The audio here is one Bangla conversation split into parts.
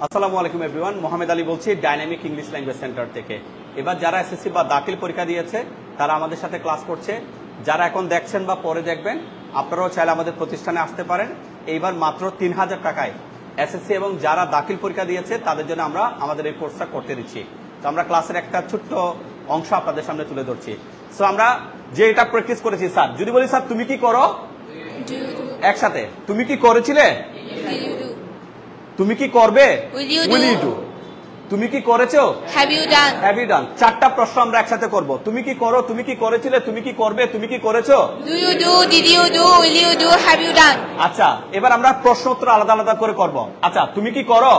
আসসালামু আলাইকুম এভরিওয়ান, মোহাম্মদ আলী বলছি ডাইনামিক ইংলিশ ল্যাঙ্গুয়েজ সেন্টার থেকে। এবার যারা এসএসসি বা দাখিল পরীক্ষা দিয়েছে তারা আমাদের সাথে ক্লাস করছে। যারা এখন দেখছেন বা পরে দেখবেন আপনারাও চাইলে আমাদের প্রতিষ্ঠানে আসতে পারেন। এইবার মাত্র 3000 টাকায় এসএসসি এবং যারা দাখিল পরীক্ষা দিয়েছে তাদের জন্য আমরা আমাদের এই কোর্সটা করতে দিচ্ছি। তো আমরা ক্লাসের একটা ছোট্ট অংশ আপনাদের সামনে তুলে ধরছি। সো আমরা যে এটা প্র্যাকটিস করেছি, স্যার যদি বলি স্যার তুমি কি করো, একসাথে তুমি কি করেছিলে, তুমি কি করবে, will you do, তুমি কি করেছো, have you done, have you done। চারটা প্রশ্ন আমরা একসাথে করব। তুমি কি করো, তুমি কি করেছিলে, তুমি কি করবে, তুমি কি করেছো। do you do, did you do, will you do, have you done। আচ্ছা, এবার আমরা প্রশ্ন উত্তর আলাদা আলাদা করে করব। আচ্ছা, তুমি কি করো,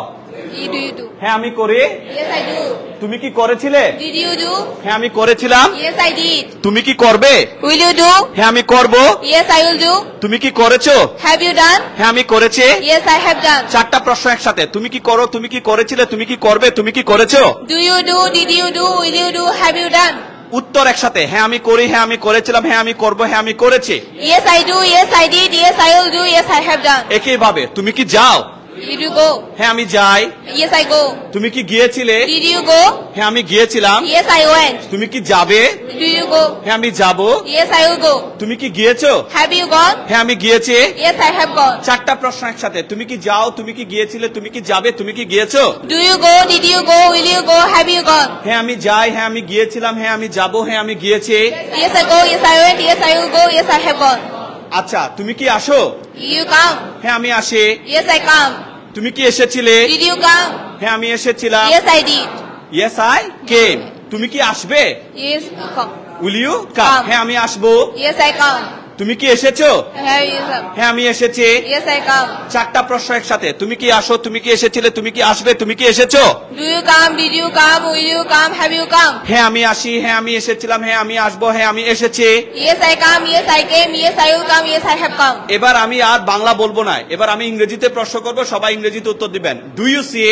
do you do, হ্যাঁ আমি করি, yes I do। তুমি কি করেছিলে, did you do, হ্যাঁ আমি করেছিলাম, yes I did। তুমি কি করবে, will you do, হ্যাঁ আমি করব, yes I will do। তুমি কি করেছো, have you done, হ্যাঁ আমি করেছি, yes I have done। চারটা প্রশ্ন একসাথে। তুমি কি করো, তুমি কি করেছিলে, তুমি কি করবে, তুমি কি করেছো। do you do, did you do, will you do, have you done। উত্তর একসাথে, হ্যাঁ আমি করি, হ্যাঁ আমি করেছিলাম, হ্যাঁ আমি করব, হ্যাঁ আমি করেছি। yes I do, yes I did, yes I will do, yes I have done। একইভাবে তুমি কি যাও, did you go, হ্যাঁ আমি যাই, yes I go। তুমি কি গিয়েছিলে, did you go, হ্যাঁ আমি গিয়েছিলাম, yes I went। তুমি কি যাবে, do you go, হ্যাঁ আমি যাব, yes I will go। তুমি কি গিয়েছো, have you gone, হ্যাঁ আমি গিয়েছি। yes I have gone। চারটা প্রশ্ন একসাথে। তুমি কি যাও, তুমি কি গিয়েছিলে, তুমি কি যাবে, তুমি কি গিয়েছো। do you go, did you go, will you go, have you gone। হ্যাঁ আমি যাই, হ্যাঁ আমি গিয়েছিলাম, হ্যাঁ আমি যাব, হ্যাঁ আমি গিয়েছি। yes I go, yes I went, yes I will go, yes I have gone। আচ্ছা, তুমি কি আসো, you come, হ্যাঁ আমি আসি। yes I come। তুমি কি এসেছিলে, did you come, হ্যাঁ আমি এসেছিলাম। yes I did। Yes I came। তুমি কি আসবে, yes you come, will you come, হ্যাঁ আমি আসবো। yes I come। তুমি কি এসেছো, have you come, হ্যাঁ আমি এসেছি। yes I come। চারটা প্রশ্ন একসাথে। তুমি কি আসো, তুমি কি এসেছিলে, তুমি কি আসবে, তুমি কি এসেছো। do you come, did you come, will you come, have you come। হ্যাঁ আমি আসি, হ্যাঁ আমি এসেছিলাম, হ্যাঁ আমি আসবো, হ্যাঁ আমি এসেছি। yes I come, yes I came, yes I will come, yes I have come। এবার আমি আর বাংলা বলবো না, এবার আমি ইংরেজিতে প্রশ্ন করব, সবাই ইংরেজিতে উত্তর দিবেন। Do you see,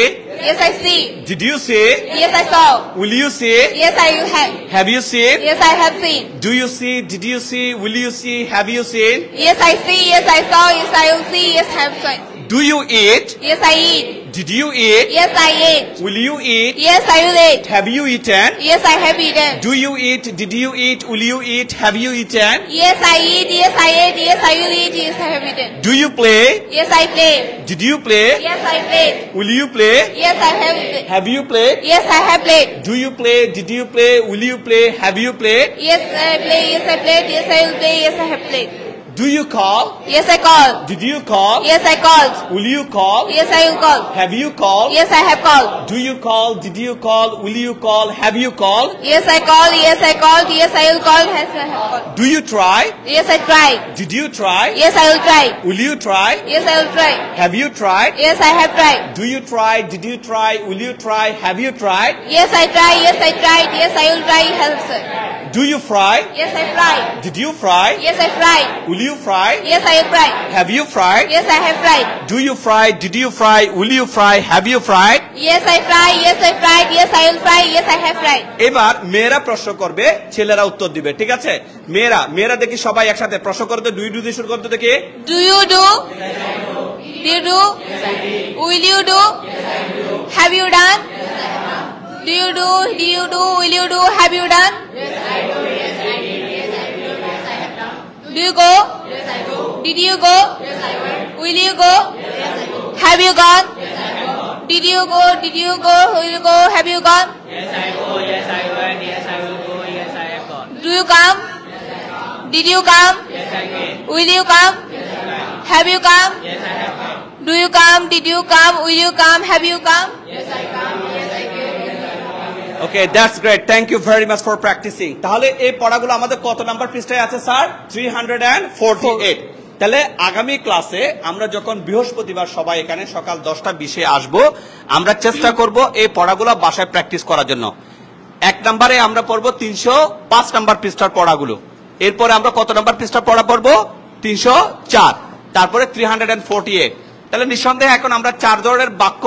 yes I see। Did you see, yes I saw। Will you see, yes I have। Have you seen, yes I have seen। Do you see, did you see, will you see, have you seen. yes I see, yes I saw, yes I will see, yes I have seen। Do you eat, yes I eat। Did you eat, yes I ate। Will you eat, yes I will eat। Have you eaten. yes I have eaten। Do you eat, did you eat, will you eat, have you eaten. yes I eat, yes I ate, yes I will eat, yes I have eaten। Do you play, yes I play। Did you play, yes I played। Will you play, yes I have played। Have you play, yes I have played। Do you play, did you play, will you play, have you play. yes I play, yes I played, yes I will play, yes I have played। Do you call, yes I call। did you call, yes I called। will you call, yes I will call। have you called, yes I have called। do you call, did you call, will you call, have you called, yes I call, yes I called, yes I will call, yes I have called। do you try, yes I try। did you try, yes I will try। will you try, yes I will try। have you tried, yes I have tried। do you try, did you try, will you try, have you tried, yes I try, yes I tried, yes I will try, help sir। do you fry, yes I fry। did you fry, yes I fry। will you fry, yes I will fry। have you fried, yes I have fried। do you fry, did you fry, will you fry, have you fried। yes I fry, yes I fried, yes I will fry, yes I have fried। এবার মেয়েরা প্রশ্ন করবে, ছেলেরা উত্তর দিবে, ঠিক আছে। মেয়েরা দেখি সবাই একসাথে প্রশ্ন করতে। ডু ইউ ডু দিয়ে শুরু করতে দেখি। do you do, do you do, will you do, have you done, do you do, will you do, have you done, do you go, did you go, will you go, have you gone, did you go, will you go, have you gone, Yes, I go. Yes, I went. Yes, I will go. Yes, I have gone. do you come, did you come, Yes, I came. will you come, have you come, Yes, I have come. do you come, did you come, will you come, have you come। Yes, I come. Yes, I came. Okay, that's great, thank you very much for practising. তাহলে এই পড়াগুলো আমাদের কত নাম্বার পৃষ্ঠায় আছে স্যার? 348। তাহলে আগামী ক্লাসে আমরা যখন বৃহস্পতিবার সবাই এখানে সকাল 10:20 আসবো, আমরা চেষ্টা করব এই পড়াগুলো বাসায় প্র্যাকটিস করার জন্য। 1 নম্বরে আমরা পড়বো 305 নাম্বার পৃষ্ঠার পড়াগুলো। এরপরে আমরা কত নাম্বার পৃষ্ঠার পড়া পড়বো? 304, তারপরে 348। তাহলে নিঃসন্দেহে এখন আমরা 4 ধরনের বাক্য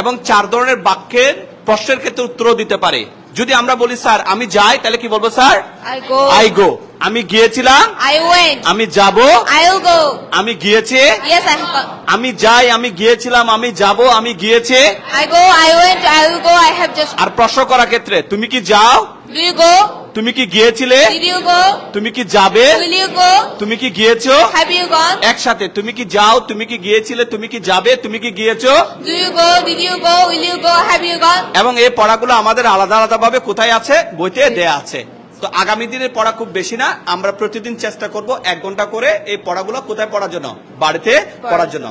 এবং 4 ধরনের বাক্যের প্রশ্নের ক্ষেত্রে উত্তর দিতে পারি। যদি আমরা বলি স্যার আমি যাই, তাহলে কি বলবো sir? I go. I go. আমি গিয়েছিলাম, I went. আমি যাব, I'll go. আমি গিয়েছে, Yes, I have. আমি যাই, আমি গিয়েছিলাম, আমি যাব, আমি গিয়েছে। I go. I went. I'll go. I have just. আর প্রশ্ন করার ক্ষেত্রে তুমি কি যাও, Do you go? তুমি কি গিয়েছিলে, Did you go? তুমি কি যাবে, Will you go? তুমি কি গিয়েছো। Have you gone? একসাথে তুমি কি যাও, তুমি কি গিয়েছিলে, তুমি কি যাবে, তুমি কি গিয়েছো। Do you go? Did you go? Will you go? Have you gone? এবং এই পড়াগুলো আমাদের আলাদা আলাদা ভাবে কোথায় আছে, বইতে দেয়া আছে। তো আগামী দিনের পড়া খুব বেশি না, আমরা প্রতিদিন চেষ্টা করব 1 ঘন্টা করে এই পড়াগুলো কোথায় পড়ার জন্য, বাড়িতে পড়ার জন্য।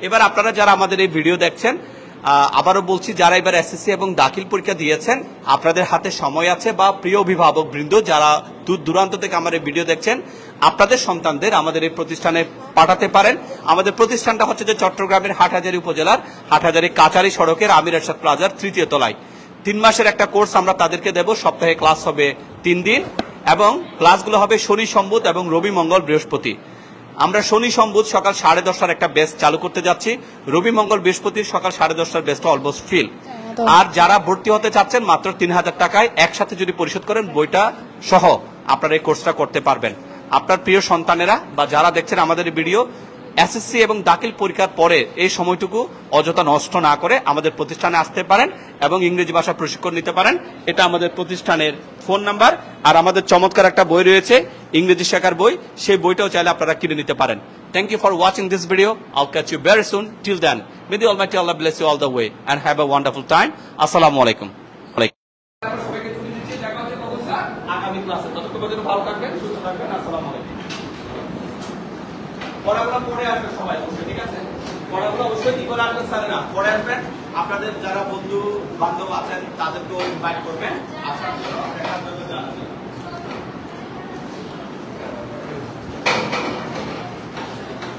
এবার আপনারা যারা আমাদের এই ভিডিও দেখছেন, আবারও বলছি, যারা এবার এসএসসি এবং দাখিল পরীক্ষা দিয়েছেন, আপনাদের হাতে সময় আছে, বা প্রিয় অভিভাবক বৃন্দ যারা দূর দূরান্ত থেকে আমার এই ভিডিও দেখছেন, আপনাদের সন্তানদের আমাদের এই প্রতিষ্ঠানে পাঠাতে পারেন। আমাদের প্রতিষ্ঠানটা হচ্ছে যে চট্টগ্রামের হাটহাজারী উপজেলার হাটহাজারী কাচারী সড়কের আমির এরশাদ প্লাজার 3য় তলায় 3 মাসের একটা কোর্স আমরা তাদেরকে দেব। সপ্তাহে ক্লাস হবে 3 দিন, এবং ক্লাসগুলো হবে শনি, সোমবার এবং রবি, মঙ্গল, বৃহস্পতি। আমরা শনি, সোমবার সকাল 10:30টার একটা ব্যাচ চালু করতে যাচ্ছি। রবি, মঙ্গল, বৃহস্পতি সকাল 10:30টার ব্যাচটা অলমোস্ট ফিল। আর যারা ভর্তি হতে চাচ্ছেন, মাত্র 3000 টাকায় একসাথে যদি পরিশোধ করেন, বইটা সহ আপনারা এই কোর্সটা করতে পারবেন। আপনার প্রিয় সন্তানেরা বা যারা দেখছেন আমাদের এই ভিডিও, এসএসসি এবং দাখিল পরীক্ষার পরে এই সময়টুকু অযথা নষ্ট না করে আমাদের প্রতিষ্ঠানে আসতে পারেন এবং ইংরেজি ভাষা প্রশিক্ষণ নিতে পারেন। এটা আমাদের প্রতিষ্ঠানের ফোন নাম্বার। আর আমাদের চমৎকার একটা বই রয়েছে, ইংরেজি শেখার বই, সেই বইটাও চাইলে আপনারা কিনে নিতে পারেন। Thank you for watching this video. I'll catch you very soon. Till then, may the Almighty Allah bless you all the way and have a wonderful time. Assalamu alaikum. আপনাদের যারা বন্ধু বান্ধব আছেন তাদেরকেও ইনভাইট করবেন আসার জন্য।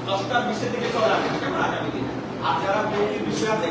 10টা 20 দিকে চলে আসবেন, কেমন আগামী দিন। আর যারা বিষয় আছে